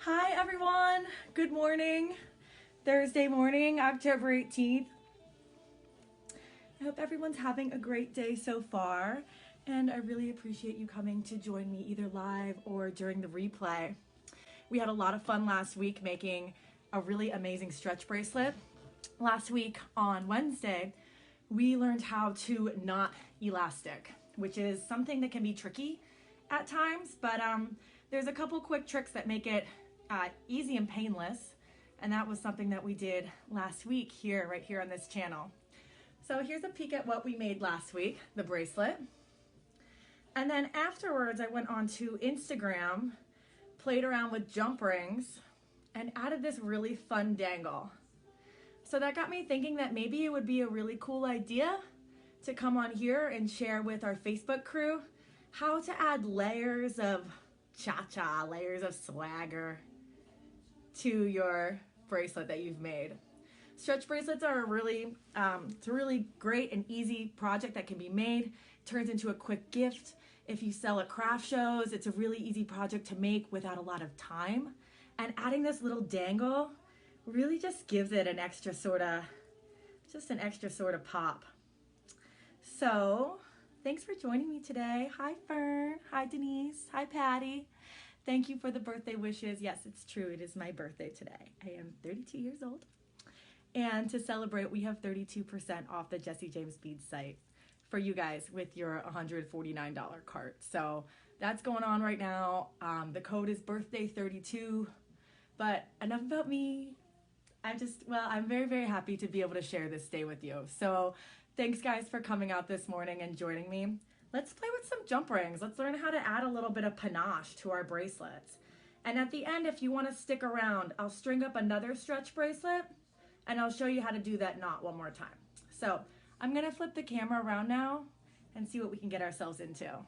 Hi everyone, good morning. Thursday morning, October 18th. I hope everyone's having a great day so far, and I really appreciate you coming to join me either live or during the replay. We had a lot of fun last week making a really amazing stretch bracelet. Last week on Wednesday, we learned how to knot elastic, which is something that can be tricky at times, but there's a couple quick tricks that make it easy and painless, and that was something that we did last week right here on this channel. So here's a peek at what we made last week, the bracelet. And then afterwards I went on to Instagram, played around with jump rings, and added this really fun dangle. So that got me thinking that maybe it would be a really cool idea to come on here and share with our Facebook crew how to add layers of cha-cha, layers of swagger to your bracelet that you've made. Stretch bracelets are it's a really great and easy project that can be made. It turns into a quick gift. If you sell at craft shows, it's a really easy project to make without a lot of time. And adding this little dangle really just gives it an extra sort of pop. So thanks for joining me today. Hi Fern, hi Denise, hi Patty. Thank you for the birthday wishes. Yes, it's true, it is my birthday today. I am 32 years old. And to celebrate, we have 32% off the Jesse James Beads site for you guys with your $149 cart. So that's going on right now. The code is birthday32, but enough about me. I'm very, very happy to be able to share this day with you. So thanks guys for coming out this morning and joining me. Let's play with some jump rings. Let's learn how to add a little bit of panache to our bracelets. And at the end, if you want to stick around, I'll string up another stretch bracelet and I'll show you how to do that knot one more time. So I'm gonna flip the camera around now and see what we can get ourselves into. All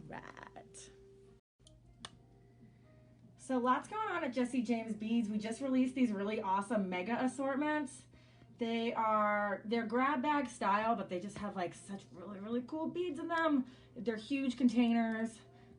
right. So lots going on at Jesse James Beads. We just released these really awesome mega assortments. They're grab bag style, but they just have like such really, really cool beads in them. They're huge containers.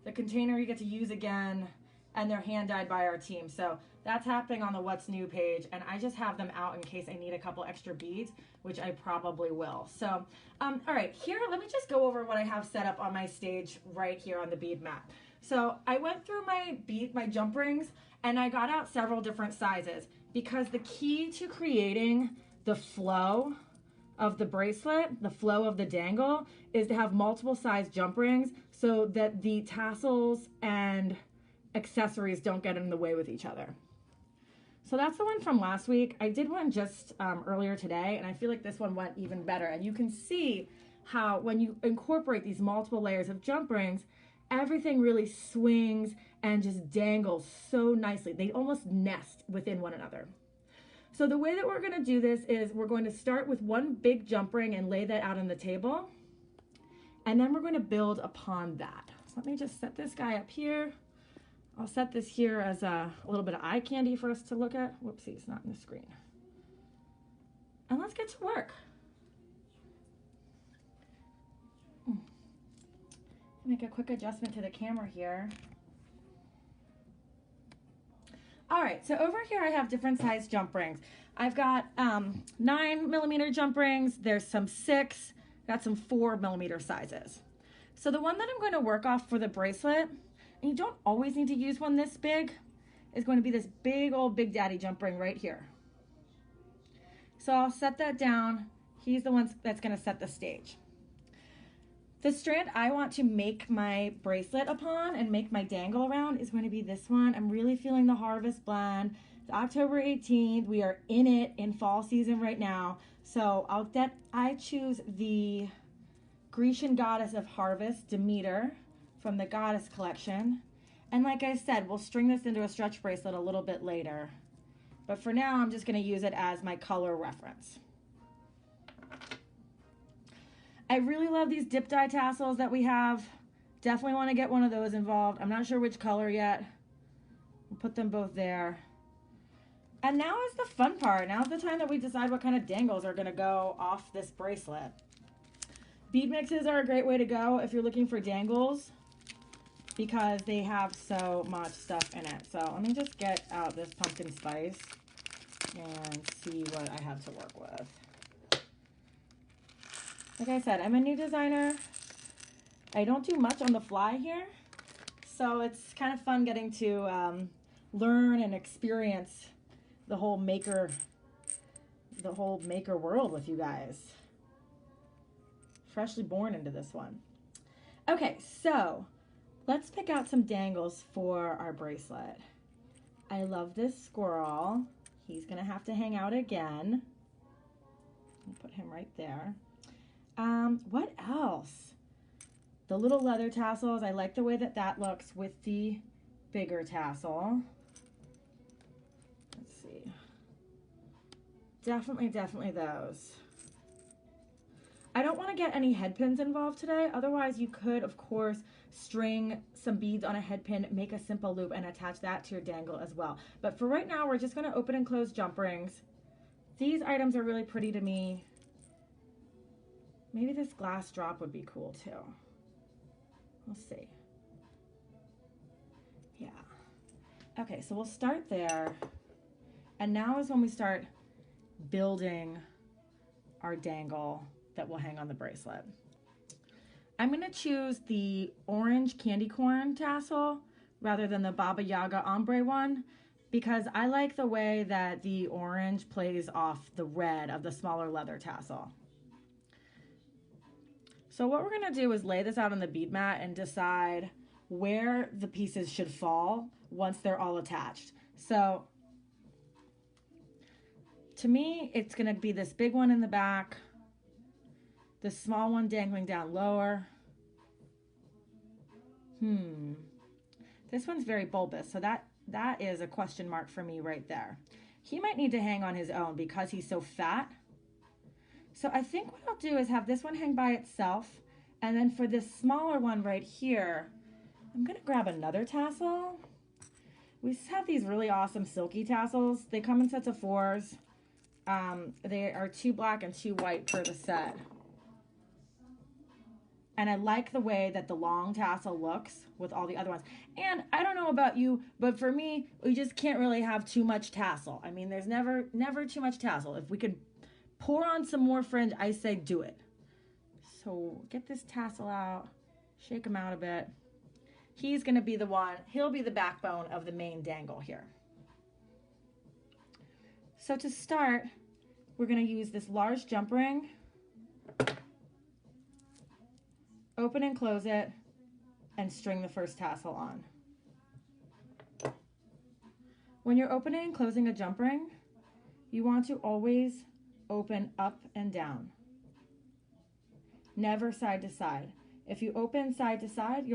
The container you get to use again, and they're hand dyed by our team. So that's happening on the What's New page, and I just have them out in case I need a couple extra beads, which I probably will. So, all right, here, let me just go over what I have set up on my stage right here on the bead map. So I went through my jump rings, and I got out several different sizes because the key to creating the flow of the bracelet, the flow of the dangle, is to have multiple size jump rings so that the tassels and accessories don't get in the way with each other. So that's the one from last week. I did one just earlier today, and I feel like this one went even better. And you can see how when you incorporate these multiple layers of jump rings, everything really swings and just dangles so nicely. They almost nest within one another. So the way that we're gonna do this is we're going to start with one big jump ring and lay that out on the table. And then we're gonna build upon that. So let me just set this guy up here. I'll set this here as a little bit of eye candy for us to look at. Whoopsie, it's not in the screen. And let's get to work. Make a quick adjustment to the camera here. All right, so over here I have different size jump rings. I've got 9mm jump rings. There's some 6, got some 4mm sizes. So the one that I'm going to work off for the bracelet, and you don't always need to use one this big, is going to be this big old Big Daddy jump ring right here. So I'll set that down. He's the one that's going to set the stage. The strand I want to make my bracelet upon and make my dangle around is going to be this one. I'm really feeling the harvest blend. It's October 18th. We are in it in fall season right now. So I choose the Grecian Goddess of Harvest, Demeter, from the Goddess collection. And like I said, we'll string this into a stretch bracelet a little bit later. But for now, I'm just going to use it as my color reference. I really love these dip dye tassels that we have. Definitely want to get one of those involved. I'm not sure which color yet. We'll put them both there. And now is the fun part. Now is the time that we decide what kind of dangles are going to go off this bracelet. Bead mixes are a great way to go if you're looking for dangles. because they have so much stuff in it. So let me just get out this pumpkin spice and see what I have to work with. Like I said, I'm a new designer. I don't do much on the fly here, so it's kind of fun getting to learn and experience the whole maker world with you guys. Freshly born into this one. Okay, so let's pick out some dangles for our bracelet. I love this squirrel. He's gonna have to hang out again. I'll put him right there. What else? The little leather tassels. I like the way that that looks with the bigger tassel. Let's see. Definitely those. I don't want to get any head pins involved today. Otherwise, you could, of course, string some beads on a head pin, make a simple loop, and attach that to your dangle as well. But for right now, we're just going to open and close jump rings. These items are really pretty to me. Maybe this glass drop would be cool too. We'll see. Yeah. Okay, so we'll start there. And now is when we start building our dangle that will hang on the bracelet. I'm gonna choose the orange candy corn tassel rather than the Baba Yaga ombre one because I like the way that the orange plays off the red of the smaller leather tassel. So what we're gonna do is lay this out on the bead mat and decide where the pieces should fall once they're all attached. So to me, it's gonna be this big one in the back, the small one dangling down lower. This one's very bulbous, so that is a question mark for me right there. He might need to hang on his own because he's so fat. So I think what I'll do is have this one hang by itself, and then for this smaller one right here, I'm gonna grab another tassel. We just have these really awesome silky tassels. They come in sets of 4s. They are 2 black and 2 white per the set. And I like the way that the long tassel looks with all the other ones. And I don't know about you, but for me, we just can't really have too much tassel. I mean, there's never too much tassel. If we could pour on some more fringe, I say do it. So get this tassel out, shake him out a bit. He's gonna be the one, he'll be the backbone of the main dangle here. So to start, we're gonna use this large jump ring, open and close it, and string the first tassel on. When you're opening and closing a jump ring, you want to always open up and down, never side to side. If you open side to side,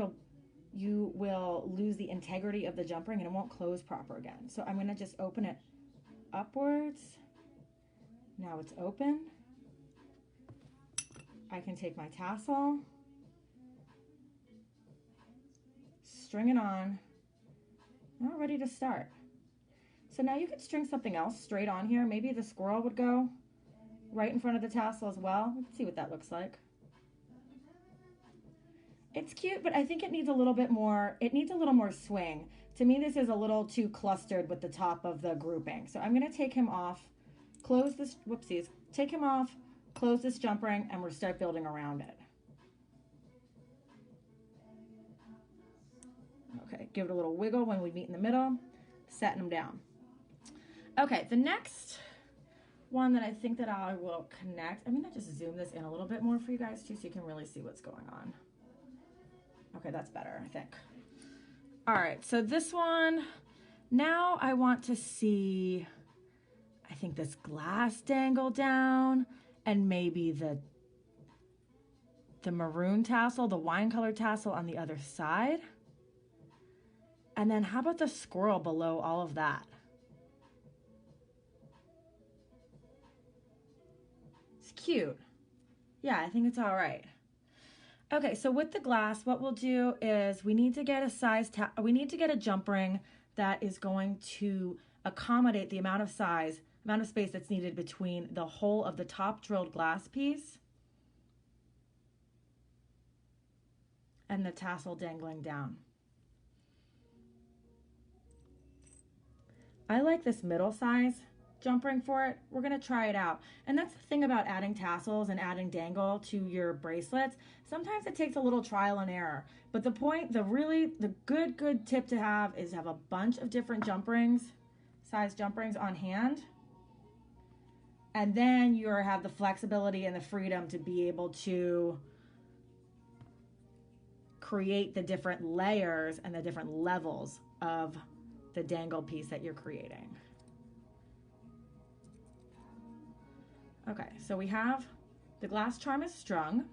you will lose the integrity of the jump ring and it won't close proper again. So I'm gonna just open it upwards. Now it's open. I can take my tassel, string it on. Now we're ready to start. So now you could string something else straight on here. Maybe the squirrel would go right in front of the tassel as well. Let's see what that looks like. It's cute, but I think it needs a little bit more, it needs a little more swing. To me, this is a little too clustered with the top of the grouping. So I'm gonna take him off, close this, whoopsies, take him off, close this jump ring, and we'll start building around it. Okay, give it a little wiggle when we meet in the middle, setting them down. Okay, the next one that I think that I will connect, I'm gonna just zoom this in a little bit more for you guys too so you can really see what's going on. Okay, that's better, I think. All right, so this one, now I want to see, I think this glass dangle down and maybe the maroon tassel, the wine color tassel on the other side. And then how about the squirrel below all of that? It's cute. Yeah, I think it's all right. Okay, so with the glass, what we'll do is we need to get a jump ring that is going to accommodate the amount of space that's needed between the hole of the top drilled glass piece and the tassel dangling down. I like this middle size jump ring for it. We're gonna try it out. And that's the thing about adding tassels and adding dangle to your bracelets. Sometimes it takes a little trial and error. But the good tip to have is have a bunch of different size jump rings on hand. And then you have the flexibility and the freedom to be able to create the different layers and the different levels of the dangle piece that you're creating. Okay, so we have the glass charm is strung.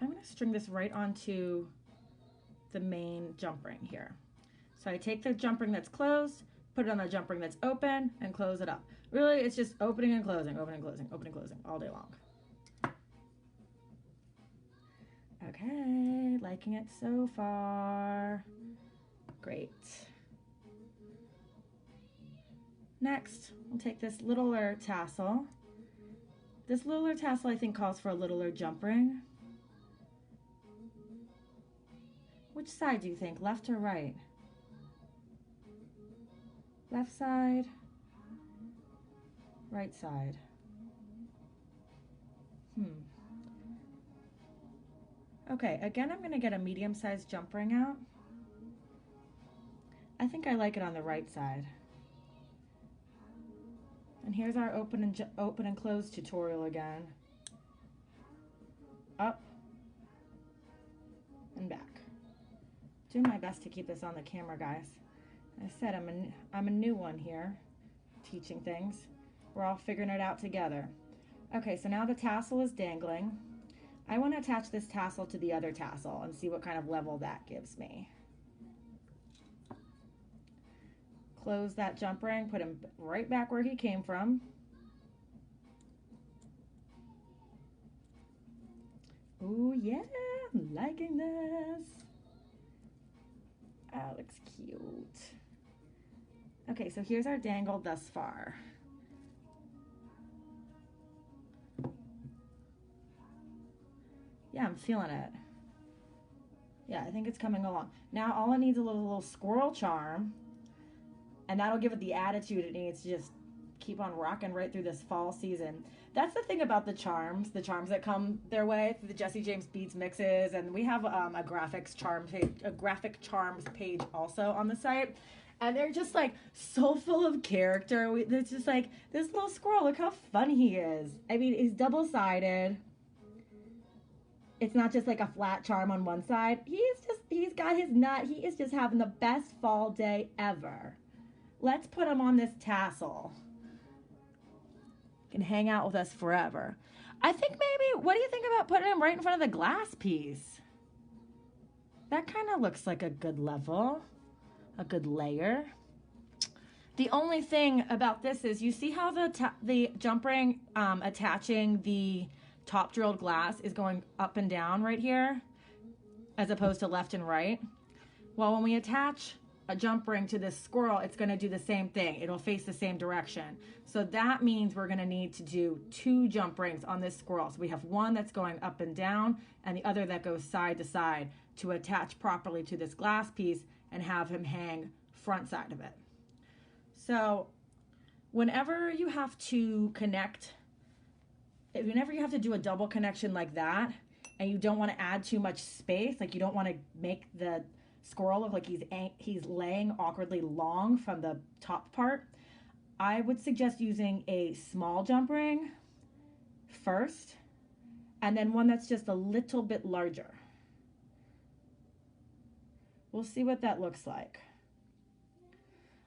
I'm going to string this right onto the main jump ring here. So I take the jump ring that's closed, put it on the jump ring that's open, and close it up. Really, it's just opening and closing, opening, closing, opening, closing all day long. Okay, liking it so far. Great. Next, we'll take this littler tassel. This littler tassel I think calls for a littler jump ring. Which side do you think, left or right? Left side, right side. Okay, again, I'm gonna get a medium-sized jump ring out. I think I like it on the right side. And here's our open and close tutorial again. Up and back. Doing my best to keep this on the camera, guys. I said I'm a new one here, teaching things. We're all figuring it out together. Okay, so now the tassel is dangling. I want to attach this tassel to the other tassel and see what kind of level that gives me. Close that jump ring, put him right back where he came from. Ooh, yeah, I'm liking this. Oh, looks cute. Okay, so here's our dangle thus far. Yeah, I'm feeling it. Yeah, I think it's coming along. Now all it needs is a little squirrel charm, and that'll give it the attitude it needs to just keep on rocking right through this fall season. That's the thing about the charms that come their way through the Jessie James Beads mixes, and we have a graphic charms page also on the site, and they're just like so full of character. It's just like this little squirrel. Look how fun he is. I mean, he's double-sided. It's not just like a flat charm on one side. He's got his nut. He is just having the best fall day ever. Let's put him on this tassel. He can hang out with us forever. I think maybe, what do you think about putting him right in front of the glass piece? That kind of looks like a good level, a good layer. The only thing about this is, you see how the jump ring attaching the top drilled glass is going up and down right here, as opposed to left and right? Well, when we attach a jump ring to this squirrel, it's going to do the same thing. It'll face the same direction. So that means we're going to need to do 2 jump rings on this squirrel. So we have one that's going up and down and the other that goes side to side to attach properly to this glass piece and have him hang front side of it. So whenever you have to do a double connection like that, and you don't want to add too much space, like you don't want to make the squirrel look like he's laying awkwardly long from the top part, I would suggest using a small jump ring first, and then one that's just a little bit larger. We'll see what that looks like.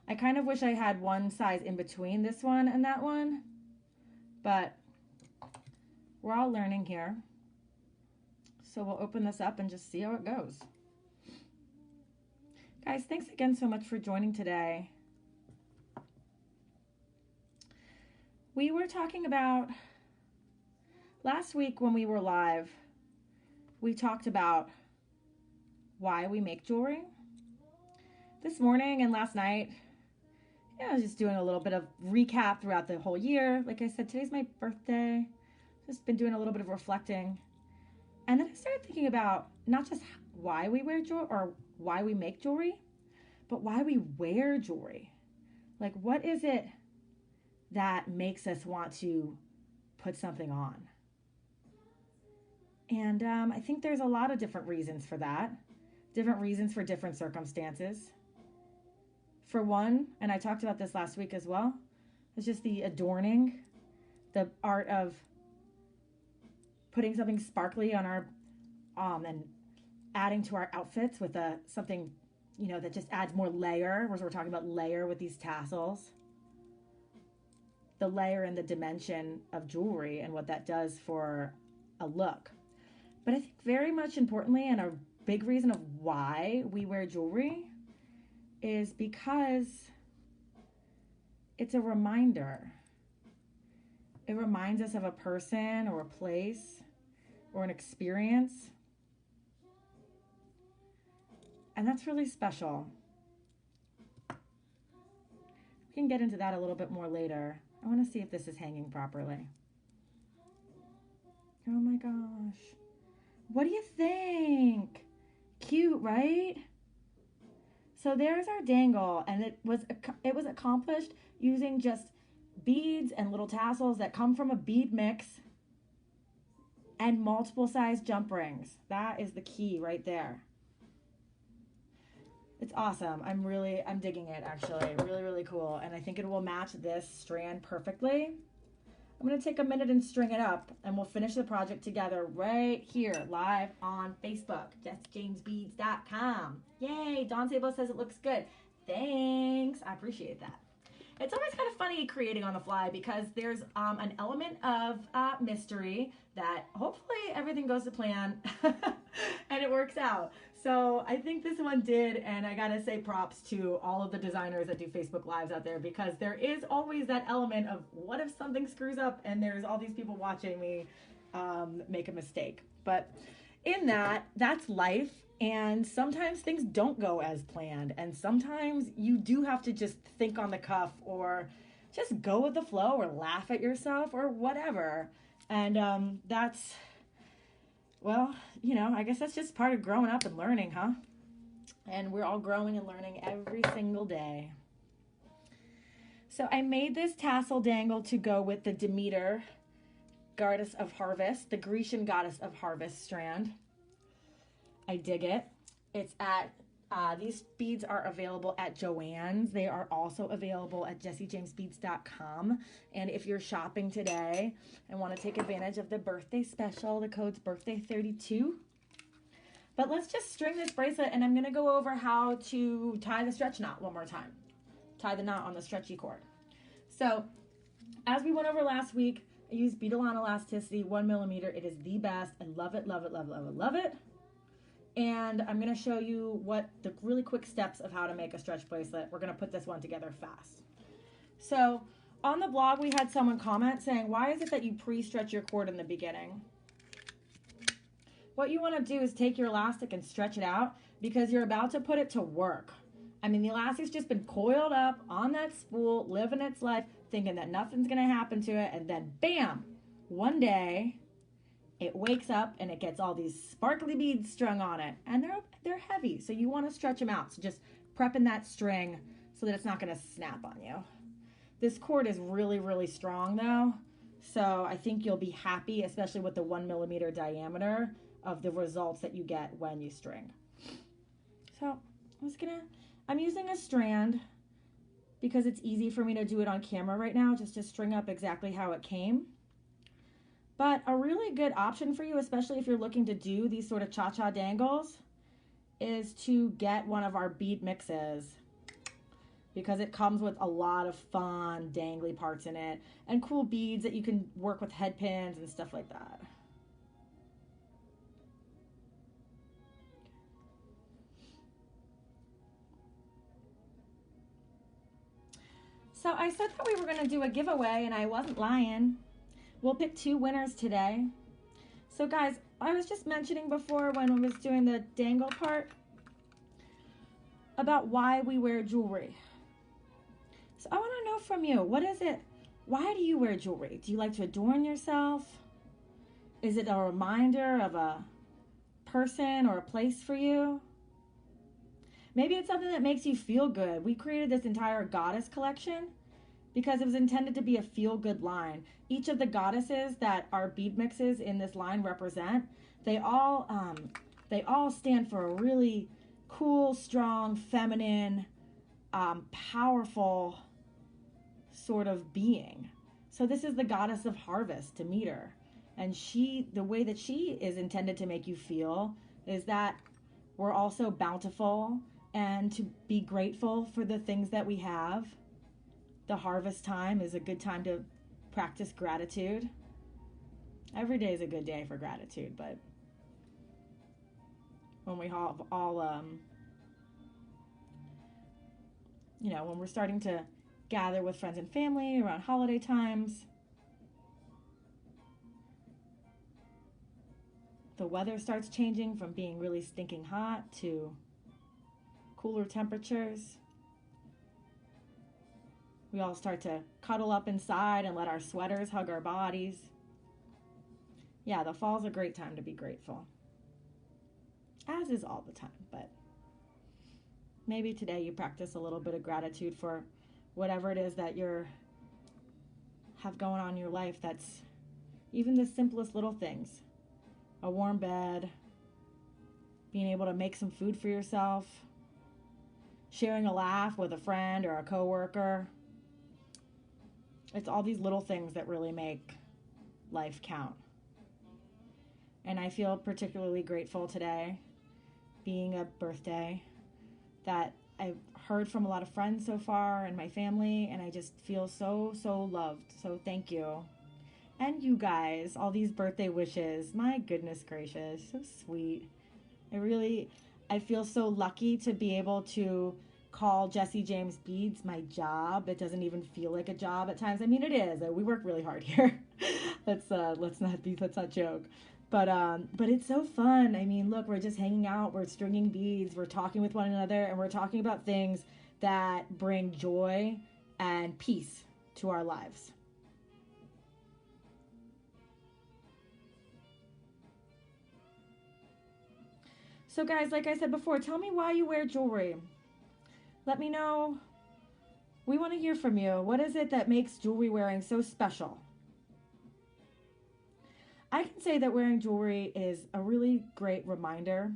I kind of wish I had one size in between this one and that one, but we're all learning here. So we'll open this up and just see how it goes. Guys, thanks again so much for joining today. We were talking about, last week when we were live, we talked about why we make jewelry. This morning and last night, I was just doing a little bit of recap throughout the whole year. Like I said, today's my birthday. Just been doing a little bit of reflecting. And then I started thinking about not just why we wear jewelry or why we make jewelry, but why we wear jewelry. Like, what is it that makes us want to put something on? And I think there's a lot of different reasons for that. Different reasons for different circumstances. For one, and I talked about this last week as well, it's just the adorning, the art of putting something sparkly on our, and adding to our outfits with something, you know, that just adds more layer. We're talking about layer with these tassels. The layer and the dimension of jewelry and what that does for a look. But I think very much importantly, and a big reason of why we wear jewelry is because it's a reminder. It reminds us of a person or a place or an experience. And that's really special. We can get into that a little bit more later. I want to see if this is hanging properly. Oh my gosh. What do you think? Cute, right? So there's our dangle, and it was accomplished using just beads and little tassels that come from a bead mix and multiple size jump rings. That is the key right there. It's awesome. I'm digging it actually. Really, really cool. And I think it will match this strand perfectly. I'm going to take a minute and string it up, and we'll finish the project together right here, live on Facebook, JessJamesBeads.com. Yay, Dawn Sabo says it looks good. Thanks, I appreciate that. It's always kind of funny creating on the fly because there's an element of mystery that hopefully everything goes to plan and it works out. So I think this one did, and I gotta say props to all of the designers that do Facebook Lives out there, because there is always that element of what if something screws up and there's all these people watching me make a mistake. But in that's life, and sometimes things don't go as planned, and sometimes you do have to just think on the cuff or just go with the flow or laugh at yourself or whatever. And that's, well, you know, I guess that's just part of growing up and learning, huh? And we're all growing and learning every single day. So I made this tassel dangle to go with the Demeter goddess of harvest, the Grecian goddess of harvest strand. I dig it. It's at, these beads are available at Joann's. They are also available at JessieJamesBeads.com. And if you're shopping today and want to take advantage of the birthday special, the code's birthday32. But let's just string this bracelet, and I'm going to go over how to tie the stretch knot one more time. Tie the knot on the stretchy cord. So, as we went over last week, I used bead-along elasticity, 1 millimeter. It is the best. I love it, love it, love it, love it, love it. And I'm going to show you what the really quick steps of how to make a stretch bracelet. We're going to put this one together fast. So, on the blog, we had someone comment saying, why is it that you pre-stretch your cord in the beginning? What you want to do is take your elastic and stretch it out, because you're about to put it to work. I mean, the elastic's just been coiled up on that spool, living its life, thinking that nothing's going to happen to it, and then bam, one day it wakes up and it gets all these sparkly beads strung on it, and they're heavy, so you want to stretch them out. So just prepping that string so that it's not going to snap on you. This cord is really, really strong though, so I think you'll be happy, especially with the 1 millimeter diameter, of the results that you get when you string. So I'm using a strand because it's easy for me to do it on camera right now, just to string up exactly how it came. But a really good option for you, especially if you're looking to do these sort of cha-cha dangles, is to get one of our bead mixes, because it comes with a lot of fun dangly parts in it and cool beads that you can work with head pins and stuff like that. So I said that we were going to do a giveaway, and I wasn't lying. We'll pick 2 winners today. So guys, I was just mentioning before when I was doing the dangle part about why we wear jewelry. So I want to know from you, what is it? Why do you wear jewelry? Do you like to adorn yourself? Is it a reminder of a person or a place for you? Maybe it's something that makes you feel good. We created this entire goddess collection because it was intended to be a feel-good line. Each of the goddesses that our bead mixes in this line represent, they all stand for a really cool, strong, feminine, powerful sort of being. So this is the goddess of harvest, Demeter. And the way that she is intended to make you feel is that we're also bountiful and to be grateful for the things that we have. The harvest time is a good time to practice gratitude. Every day is a good day for gratitude, but when we have all, when we're starting to gather with friends and family around holiday times, the weather starts changing from being really stinking hot to cooler temperatures. We all start to cuddle up inside and let our sweaters hug our bodies. Yeah, the fall's a great time to be grateful. As is all the time, but maybe today you practice a little bit of gratitude for whatever it is that you have going on in your life. That's even the simplest little things. A warm bed, being able to make some food for yourself, sharing a laugh with a friend or a coworker. It's all these little things that really make life count. And I feel particularly grateful today, being a birthday, that I've heard from a lot of friends so far and my family, and I just feel so, so loved. So thank you. And you guys, all these birthday wishes. My goodness gracious, so sweet. I feel so lucky to be able to call Jessie James Beads my job. It doesn't even feel like a job at times. I mean, it is. We work really hard here. Let's not joke. But it's so fun. I mean, look, we're just hanging out, we're stringing beads, we're talking with one another, and we're talking about things that bring joy and peace to our lives. So guys, like I said before, tell me why you wear jewelry. Let me know. We want to hear from you. What is it that makes jewelry wearing so special? I can say that wearing jewelry is a really great reminder.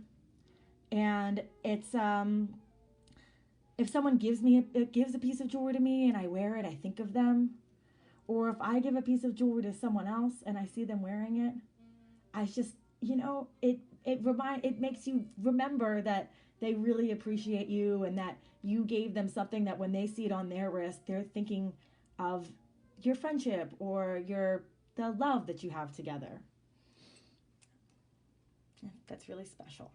And it's, if someone gives a piece of jewelry to me and I wear it, I think of them. Or if I give a piece of jewelry to someone else and I see them wearing it, I just, it makes you remember that they really appreciate you and that you gave them something that when they see it on their wrist, they're thinking of your friendship or the love that you have together. That's really special.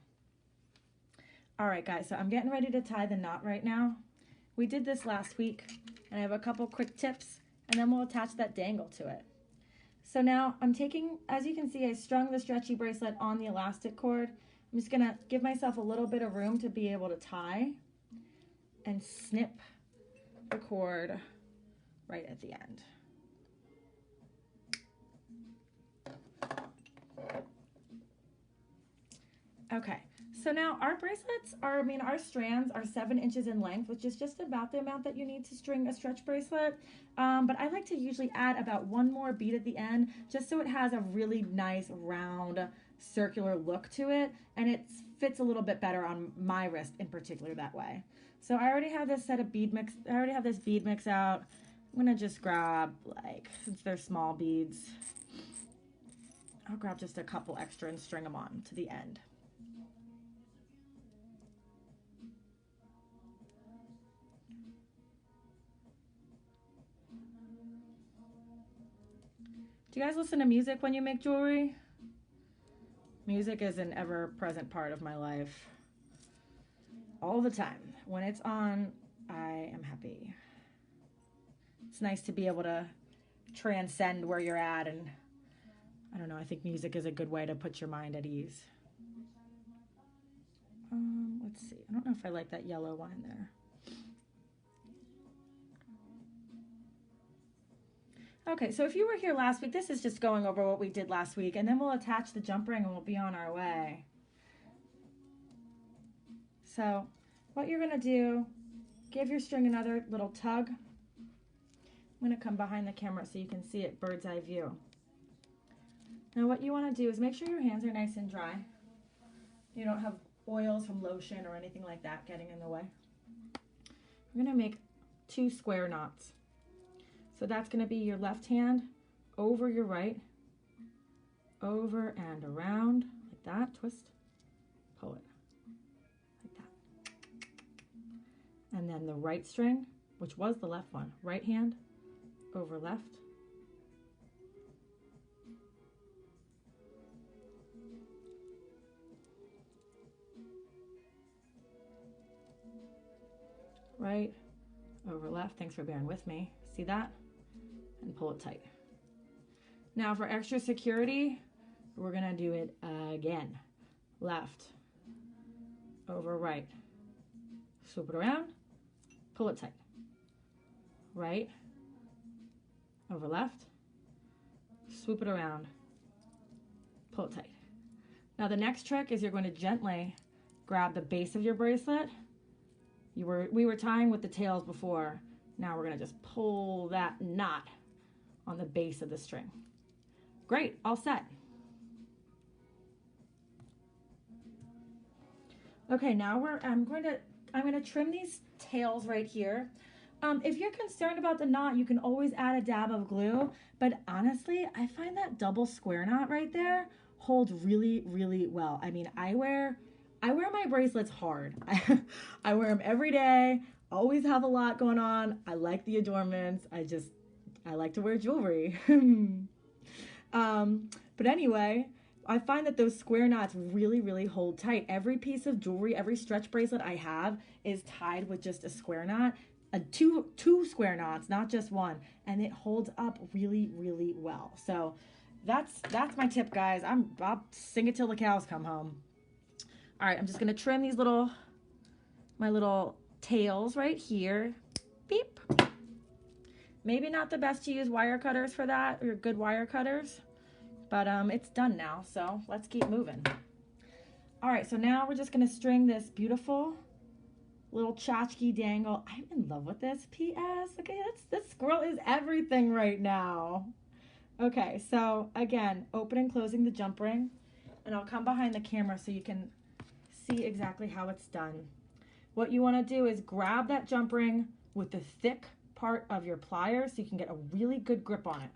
All right, guys, so I'm getting ready to tie the knot right now. We did this last week, and I have a couple quick tips, and then we'll attach that dangle to it. So now I'm taking, as you can see, I strung the stretchy bracelet on the elastic cord. I'm just gonna give myself a little bit of room to be able to tie and snip the cord right at the end. Okay, so now our bracelets our strands are 7 inches in length, which is just about the amount that you need to string a stretch bracelet. But I like to usually add about 1 more bead at the end, just so it has a really nice round circular look to it, and it fits a little bit better on my wrist in particular that way. So I already have this bead mix out. I'm gonna just grab, since they're small beads, I'll grab just a couple extra and string them on to the end. Do you guys listen to music when you make jewelry? Music is an ever-present part of my life. All the time. When it's on, I am happy. It's nice to be able to transcend where you're at, and I don't know, I think music is a good way to put your mind at ease. Let's see. I don't know if I like that yellow one in there. Okay, so if you were here last week, this is just going over what we did last week, and then we'll attach the jump ring and we'll be on our way. So what you're gonna do, give your string another little tug. I'm gonna come behind the camera so you can see it bird's eye view. Now what you wanna do is make sure your hands are nice and dry. You don't have oils from lotion or anything like that getting in the way. We're gonna make 2 square knots. So that's gonna be your left hand over your right, over and around, like that, twist, pull it, like that. And then the right string, which was the left one, right hand over left, right over left. Thanks for bearing with me. See that? And pull it tight. Now for extra security, we're gonna do it again. Left over right. Swoop it around, pull it tight. Right over left, swoop it around, pull it tight. Now the next trick is you're going to gently grab the base of your bracelet. We were tying with the tails before. Now we're gonna just pull that knot on the base of the string. Great, all set. Okay, now I'm gonna trim these tails right here. If you're concerned about the knot, you can always add a dab of glue, but honestly, I find that double square knot right there holds really, really well. I mean, I wear my bracelets hard. I wear them every day, always have a lot going on. I like the adornments. I like to wear jewelry. But anyway, I find that those square knots really, really hold tight. Every piece of jewelry, every stretch bracelet I have is tied with just a square knot, two square knots, not just one, and it holds up really, really well. So that's my tip, guys. I'll sing it till the cows come home. All right, I'm just gonna trim these my little tails right here. Beep. Maybe not the best to use wire cutters for that, or good wire cutters, but it's done now, so let's keep moving. All right, so now we're just gonna string this beautiful little tchotchke dangle. I'm in love with this. P.S. Okay, this squirrel is everything right now. Okay, so again, open and closing the jump ring, and I'll come behind the camera so you can see exactly how it's done. What you want to do is grab that jump ring with the thick part of your pliers so you can get a really good grip on it.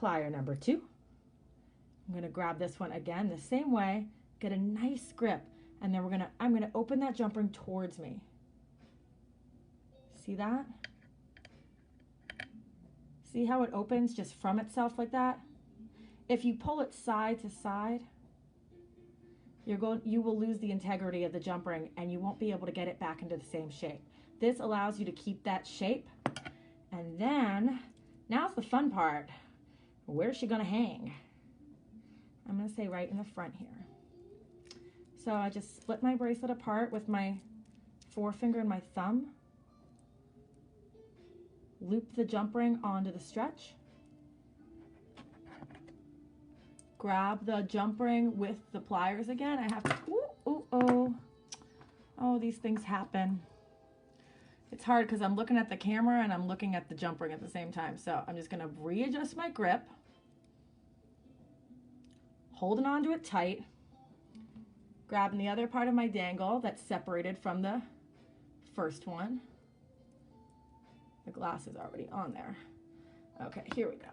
Plier number 2. I'm going to grab this one again the same way, get a nice grip, and then I'm going to open that jump ring towards me. See that? See how it opens just from itself like that? If you pull it side to side, you will lose the integrity of the jump ring and you won't be able to get it back into the same shape. This allows you to keep that shape. And then, now's the fun part. Where's she gonna hang? I'm gonna say right in the front here. So I just split my bracelet apart with my forefinger and my thumb. Loop the jump ring onto the stretch. Grab the jump ring with the pliers again. I have to, oh, these things happen. It's hard because I'm looking at the camera and I'm looking at the jump ring at the same time. So I'm just gonna readjust my grip, holding onto it tight, grabbing the other part of my dangle that's separated from the first one. The glass is already on there. Okay, here we go.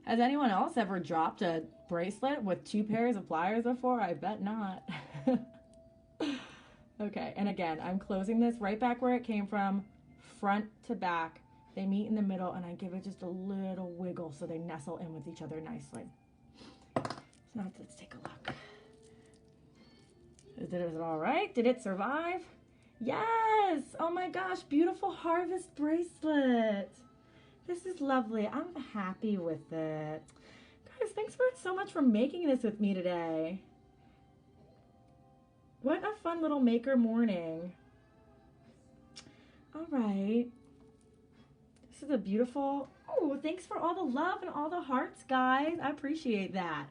Has anyone else ever dropped a bracelet with 2 pairs of pliers before? I bet not. Okay, and again, I'm closing this right back where it came from, front to back. They meet in the middle, and I give it just a little wiggle so they nestle in with each other nicely. So now let's take a look. Is it all right? Did it survive? Yes! Oh my gosh, beautiful harvest bracelet. This is lovely. I'm happy with it. Guys, thanks so much for making this with me today. What a fun little maker morning. All right. This is a beautiful, oh, thanks for all the love and all the hearts, guys. I appreciate that.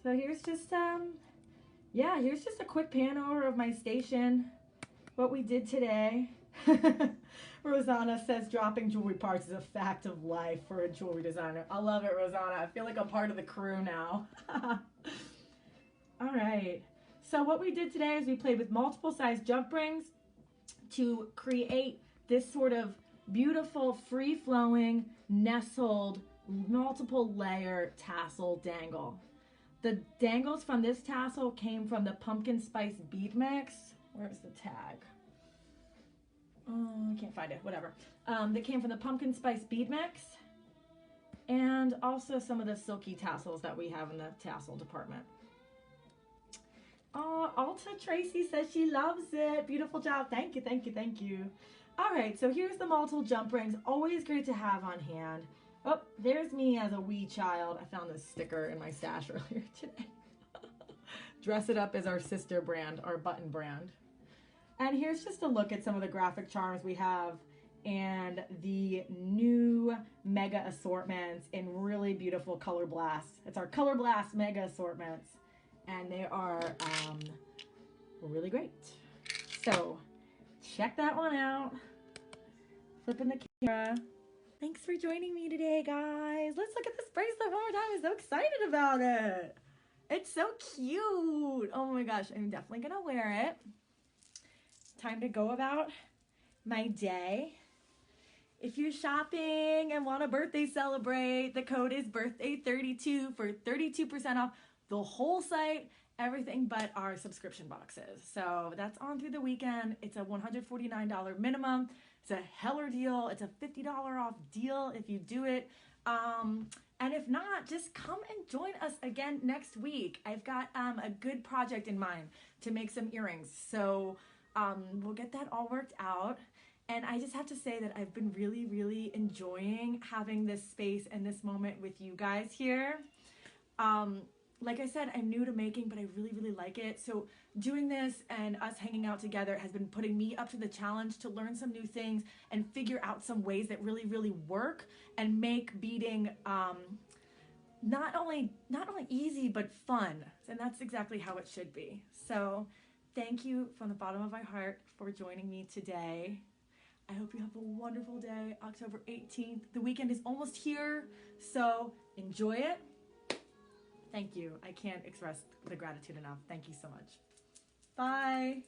So here's just yeah, here's just a quick pan over of my station, what we did today. Rosanna says dropping jewelry parts is a fact of life for a jewelry designer. I love it, Rosanna. I feel like I'm part of the crew now. All right. So what we did today is we played with multiple size jump rings to create this sort of beautiful, free-flowing, nestled, multiple layer tassel dangle. The dangles from this tassel came from the pumpkin spice bead mix. Where's the tag? Oh, I can't find it, whatever. They came from the pumpkin spice bead mix and also some of the silky tassels that we have in the tassel department. Oh, Alta Tracy says she loves it. Beautiful job. Thank you, thank you, thank you. All right, so here's the multiple jump rings. Always great to have on hand. Oh, there's me as a wee child. I found this sticker in my stash earlier today. Dress It Up is our sister brand, our button brand. And here's just a look at some of the graphic charms we have and the new mega assortments in really beautiful color blasts. It's our color blast mega assortments, and they are really great. So check that one out. Flipping the camera. Thanks for joining me today, guys. Let's look at this bracelet one more time. I'm so excited about it. It's so cute. Oh my gosh, I'm definitely gonna wear it. Time to go about my day. If you're shopping and want a birthday celebrate, the code is birthday32 for 32% off the whole site, everything but our subscription boxes. So that's on through the weekend. It's a $149 minimum. It's a heller deal. It's a $50 off deal if you do it. And if not, just come and join us again next week. I've got a good project in mind to make some earrings. So we'll get that all worked out. And I just have to say that I've been really, really enjoying having this space and this moment with you guys here. Like I said, I'm new to making, but I really, really like it. So doing this and us hanging out together has been putting me up to the challenge to learn some new things and figure out some ways that really, really work and make beading not only easy, but fun. And that's exactly how it should be. So thank you from the bottom of my heart for joining me today. I hope you have a wonderful day, October 18th. The weekend is almost here, so enjoy it. Thank you. I can't express the gratitude enough. Thank you so much. Bye.